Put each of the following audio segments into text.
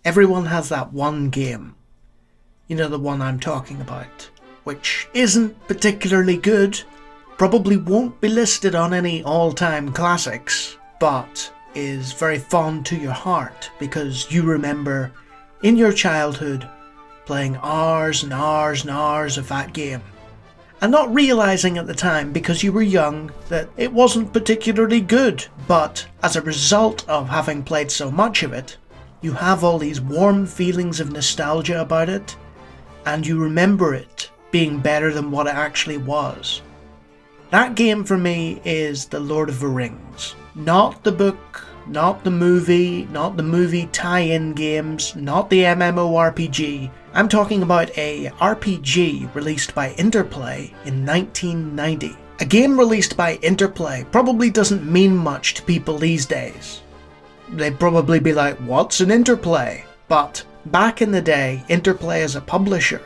Everyone has that one game. You know, the one I'm talking about, which isn't particularly good, probably won't be listed on any all-time classics, but is very fond to your heart because you remember in your childhood playing hours and hours and hours of that game, and not realising at the time because you were young that it wasn't particularly good, but as a result of having played so much of it, you have all these warm feelings of nostalgia about it, and you remember it being better than what it actually was. That game for me is The Lord of the Rings. Not the book, not the movie tie-in games, not the MMORPG. I'm talking about a RPG released by Interplay in 1990. A game released by Interplay probably doesn't mean much to people these days. They'd probably be like, what's an Interplay? But back in the day, Interplay as a publisher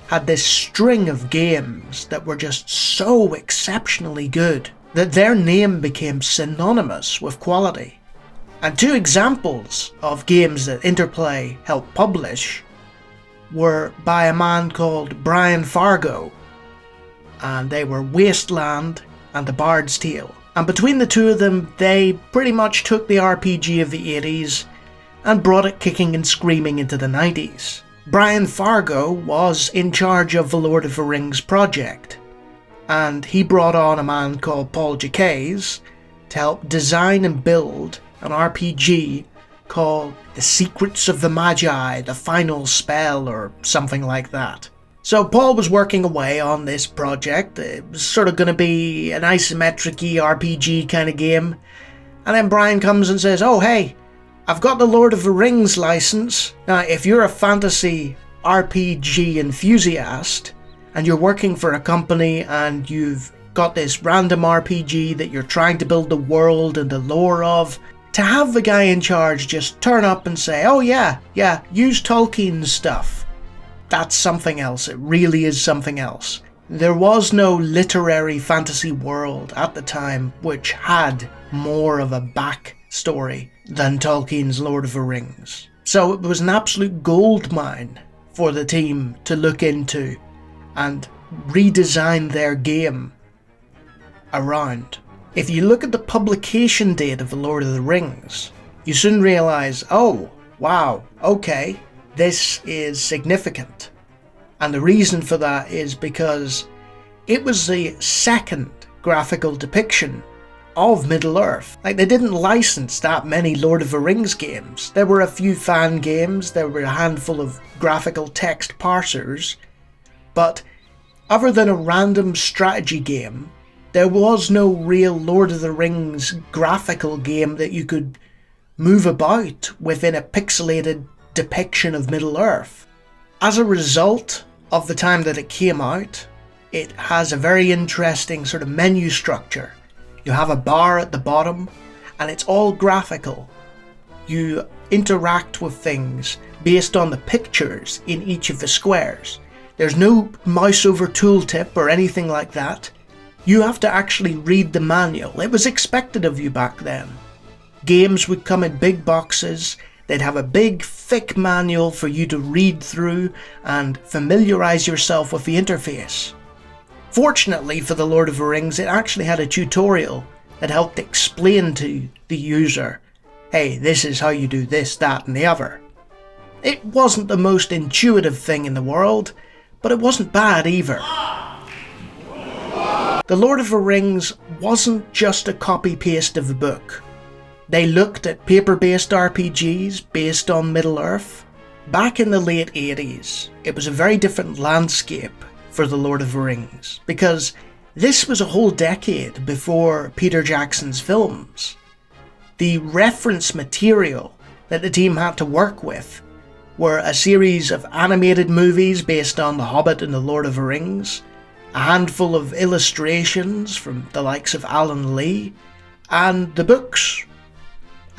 had this string of games that were just so exceptionally good that their name became synonymous with quality. And two examples of games that Interplay helped publish were by a man called Brian Fargo, and they were Wasteland and A Bard's Tale. And between the two of them, they pretty much took the RPG of the 80s and brought it kicking and screaming into the 90s. Brian Fargo was in charge of the Lord of the Rings project, and he brought on a man called Paul Jacques to help design and build an RPG called The Secrets of the Magi, The Final Spell, or something like that. So Paul was working away on this project. It was sort of going to be an isometric-y RPG kind of game. And then Brian comes and says, oh hey, I've got the Lord of the Rings license. Now if you're a fantasy RPG enthusiast, and you're working for a company and you've got this random RPG that you're trying to build the world and the lore of, to have the guy in charge just turn up and say, oh yeah, use Tolkien's stuff. That's something else. It really is something else. There was no literary fantasy world at the time which had more of a backstory than Tolkien's Lord of the Rings. So it was an absolute goldmine for the team to look into and redesign their game around. If you look at the publication date of The Lord of the Rings, you soon realise, oh, wow, okay, this is significant. And the reason for that is because it was the second graphical depiction of Middle-earth. Like, they didn't license that many Lord of the Rings games. There were a few fan games, there were a handful of graphical text parsers, but other than a random strategy game, there was no real Lord of the Rings graphical game that you could move about within a pixelated depiction of Middle-earth. As a result of the time that it came out, it has a very interesting sort of menu structure. You have a bar at the bottom, and it's all graphical. You interact with things based on the pictures in each of the squares. There's no mouse over tooltip or anything like that. You have to actually read the manual. It was expected of you back then. Games would come in big boxes. They'd have a big, thick manual for you to read through and familiarise yourself with the interface. Fortunately for The Lord of the Rings, it actually had a tutorial that helped explain to the user, hey, this is how you do this, that, and the other. It wasn't the most intuitive thing in the world, but it wasn't bad either. The Lord of the Rings wasn't just a copy-paste of the book. They looked at paper-based RPGs based on Middle-earth. Back in the late 80s, it was a very different landscape for The Lord of the Rings, because this was a whole decade before Peter Jackson's films. The reference material that the team had to work with were a series of animated movies based on The Hobbit and The Lord of the Rings, a handful of illustrations from the likes of Alan Lee, and the books,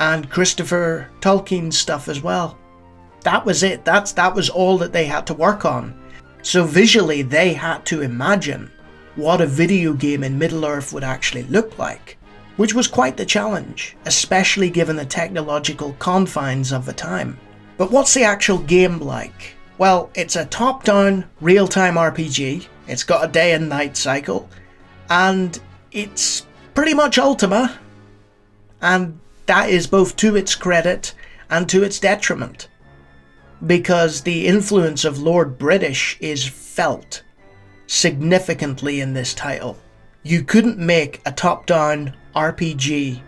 and Christopher Tolkien's stuff as well. That was it. That was all that they had to work on. So visually they had to imagine what a video game in Middle-earth would actually look like, which was quite the challenge, especially given the technological confines of the time. But what's the actual game like? Well, it's a top-down, real-time RPG. It's got a day and night cycle, and it's pretty much Ultima, and that is both to its credit and to its detriment, because the influence of Lord British is felt significantly in this title. You couldn't make a top-down RPG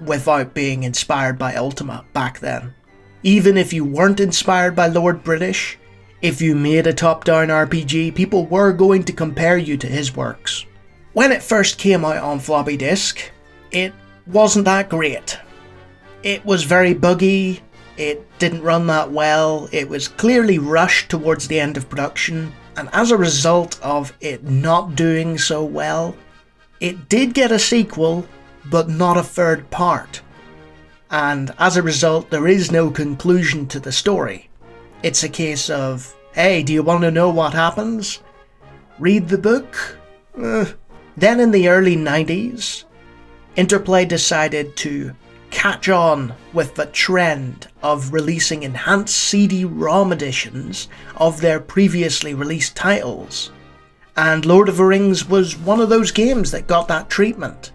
without being inspired by Ultima back then. Even if you weren't inspired by Lord British, if you made a top-down RPG, people were going to compare you to his works. When it first came out on floppy disk, it wasn't that great. It was very buggy, it didn't run that well, it was clearly rushed towards the end of production, and as a result of it not doing so well, it did get a sequel, but not a third part. And as a result, there is no conclusion to the story. It's a case of, hey, do you want to know what happens? Read the book? Then in the early 90s, Interplay decided to catch on with the trend of releasing enhanced CD-ROM editions of their previously released titles. And Lord of the Rings was one of those games that got that treatment.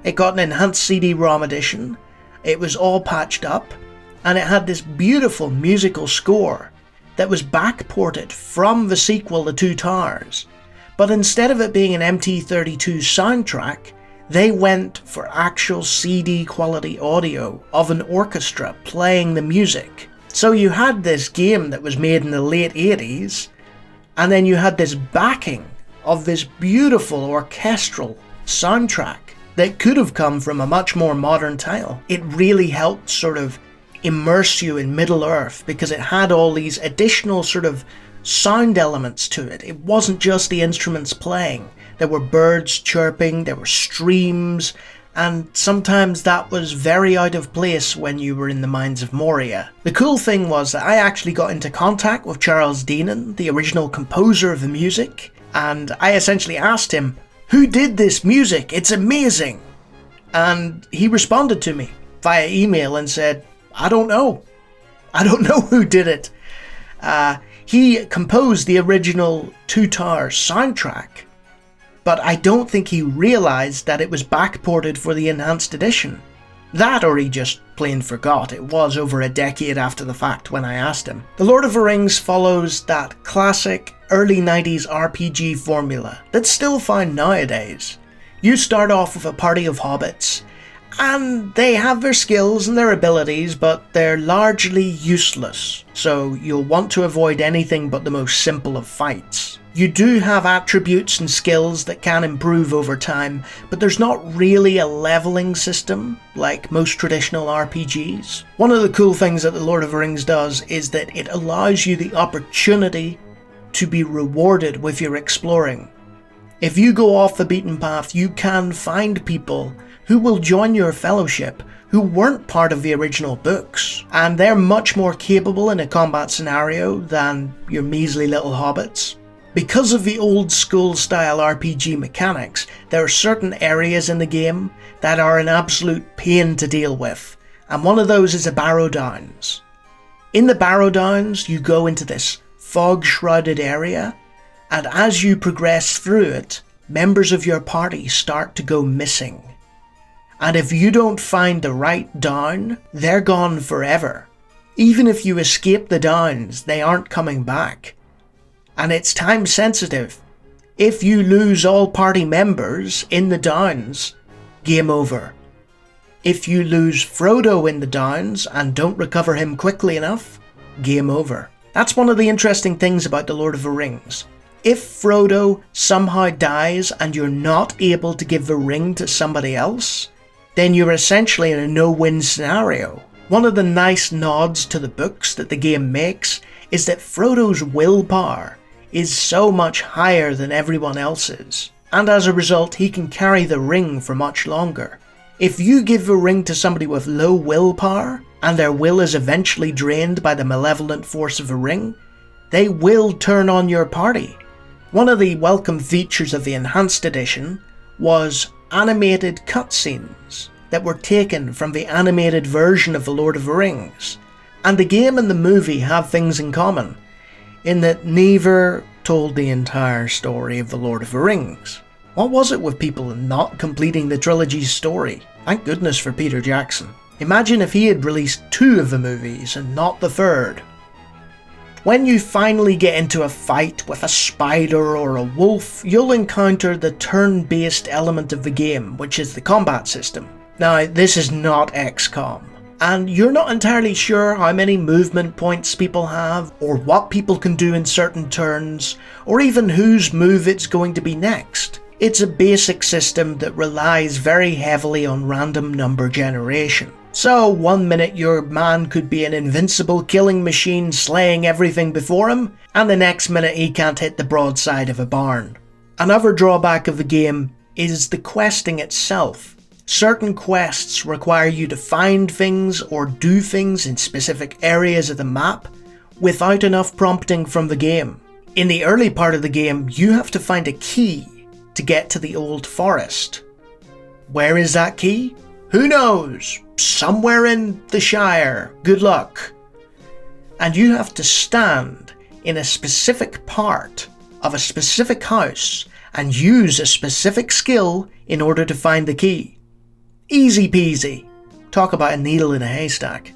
It got an enhanced CD-ROM edition, it was all patched up, and it had this beautiful musical score that was backported from the sequel The Two Towers. But instead of it being an MT32 soundtrack, they went for actual CD quality audio of an orchestra playing the music. So you had this game that was made in the late 80s, and then you had this backing of this beautiful orchestral soundtrack that could have come from a much more modern title. It really helped sort of immerse you in Middle-earth because it had all these additional sort of sound elements to it. It wasn't just the instruments playing. There were birds chirping, there were streams, and sometimes that was very out of place when you were in the Mines of Moria. The cool thing was that I actually got into contact with Charles Deenan, the original composer of the music, and I essentially asked him, "Who did this music? It's amazing!" And he responded to me via email and said, I don't know who did it. He composed the original Two Towers soundtrack, but I don't think he realised that it was backported for the enhanced edition. That, or he just plain forgot. It was over a decade after the fact when I asked him. The Lord of the Rings follows that classic early 90s RPG formula that's still found nowadays. You start off with a party of hobbits, and they have their skills and their abilities, but they're largely useless, so you'll want to avoid anything but the most simple of fights. You do have attributes and skills that can improve over time, but there's not really a leveling system like most traditional RPGs. One of the cool things that The Lord of the Rings does is that it allows you the opportunity to be rewarded with your exploring. If you go off the beaten path, you can find people who will join your fellowship who weren't part of the original books, and they're much more capable in a combat scenario than your measly little hobbits. Because of the old school style RPG mechanics, there are certain areas in the game that are an absolute pain to deal with, and one of those is the Barrow Downs. In the Barrow Downs, you go into this fog-shrouded area, and as you progress through it, members of your party start to go missing. And if you don't find the right down, they're gone forever. Even if you escape the downs, they aren't coming back. And it's time sensitive. If you lose all party members in the downs, game over. If you lose Frodo in the downs and don't recover him quickly enough, game over. That's one of the interesting things about The Lord of the Rings. If Frodo somehow dies and you're not able to give the ring to somebody else, then you're essentially in a no-win scenario. One of the nice nods to the books that the game makes is that Frodo's willpower is so much higher than everyone else's, and as a result he can carry the ring for much longer. If you give the ring to somebody with low willpower, and their will is eventually drained by the malevolent force of the ring, they will turn on your party. One of the welcome features of the Enhanced Edition was animated cutscenes that were taken from the animated version of The Lord of the Rings, And the game and the movie have things in common, in that neither told the entire story of The Lord of the Rings. What was it with people not completing the trilogy's story? Thank goodness for Peter Jackson. Imagine if he had released 2 of the movies and not the 3rd. When you finally get into a fight with a spider or a wolf, you'll encounter the turn-based element of the game, which is the combat system. Now, this is not XCOM, and you're not entirely sure how many movement points people have, or what people can do in certain turns, or even whose move it's going to be next. It's a basic system that relies very heavily on random number generation. So, one minute your man could be an invincible killing machine slaying everything before him, and the next minute he can't hit the broadside of a barn. Another drawback of the game is the questing itself. Certain quests require you to find things or do things in specific areas of the map without enough prompting from the game. In the early part of the game, you have to find a key to get to the old forest. Where is that key? Who knows? Somewhere in the Shire. Good luck. And you have to stand in a specific part of a specific house and use a specific skill in order to find the key. Easy peasy. Talk about a needle in a haystack.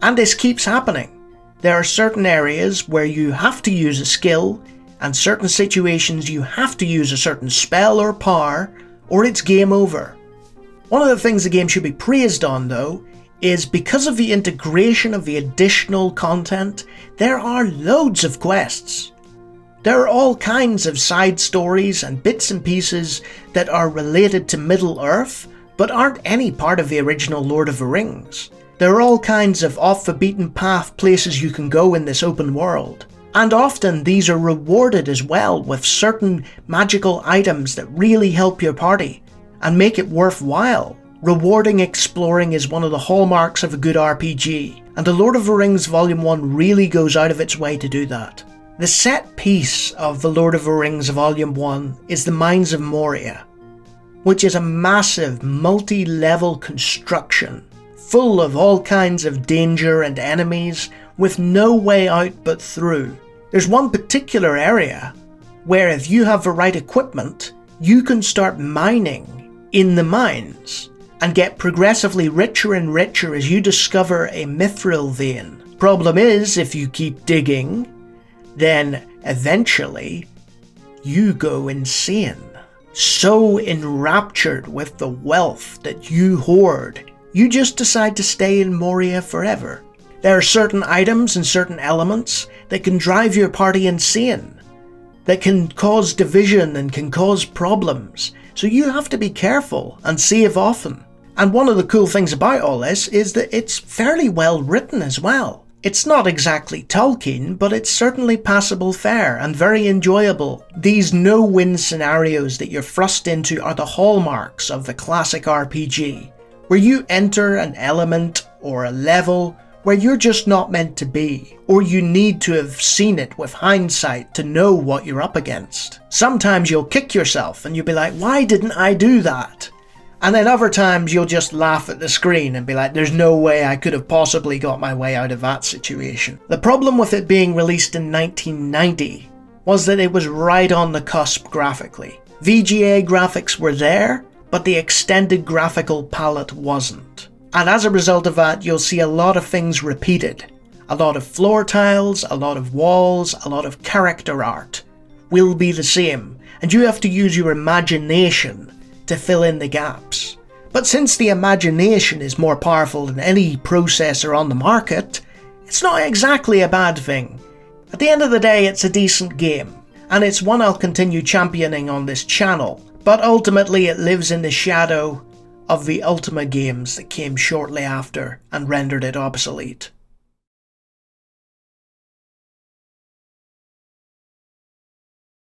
And this keeps happening. There are certain areas where you have to use a skill, and certain situations you have to use a certain spell or power, or it's game over. One of the things the game should be praised on, though, is because of the integration of the additional content, there are loads of quests. There are all kinds of side stories and bits and pieces that are related to Middle-earth, but aren't any part of the original Lord of the Rings. There are all kinds of off-the-beaten-path places you can go in this open world. And often these are rewarded as well with certain magical items that really help your party and make it worthwhile. Rewarding exploring is one of the hallmarks of a good RPG, and The Lord of the Rings Volume 1 really goes out of its way to do that. The set piece of The Lord of the Rings Volume 1 is the Mines of Moria, which is a massive multi-level construction full of all kinds of danger and enemies with no way out but through. There's one particular area where if you have the right equipment, you can start mining in the mines and get progressively richer and richer as you discover a mithril vein. Problem is, if you keep digging, then eventually you go insane. So enraptured with the wealth that you hoard, you just decide to stay in Moria forever. There are certain items and certain elements that can drive your party insane, that can cause division and can cause problems, so you have to be careful and save often. And one of the cool things about all this is that it's fairly well written as well. It's not exactly Tolkien, but it's certainly passable fare and very enjoyable. These no-win scenarios that you're thrust into are the hallmarks of the classic RPG, where you enter an element or a level where you're just not meant to be, or you need to have seen it with hindsight to know what you're up against. Sometimes you'll kick yourself and you'll be like, why didn't I do that? And then other times you'll just laugh at the screen and be like, there's no way I could have possibly got my way out of that situation. The problem with it being released in 1990 was that it was right on the cusp graphically. VGA graphics were there, but the extended graphical palette wasn't. And as a result of that, you'll see a lot of things repeated. A lot of floor tiles, a lot of walls, a lot of character art will be the same, and you have to use your imagination to fill in the gaps. But since the imagination is more powerful than any processor on the market, it's not exactly a bad thing. At the end of the day, it's a decent game, and it's one I'll continue championing on this channel, but ultimately it lives in the shadow of the Ultima games that came shortly after and rendered it obsolete.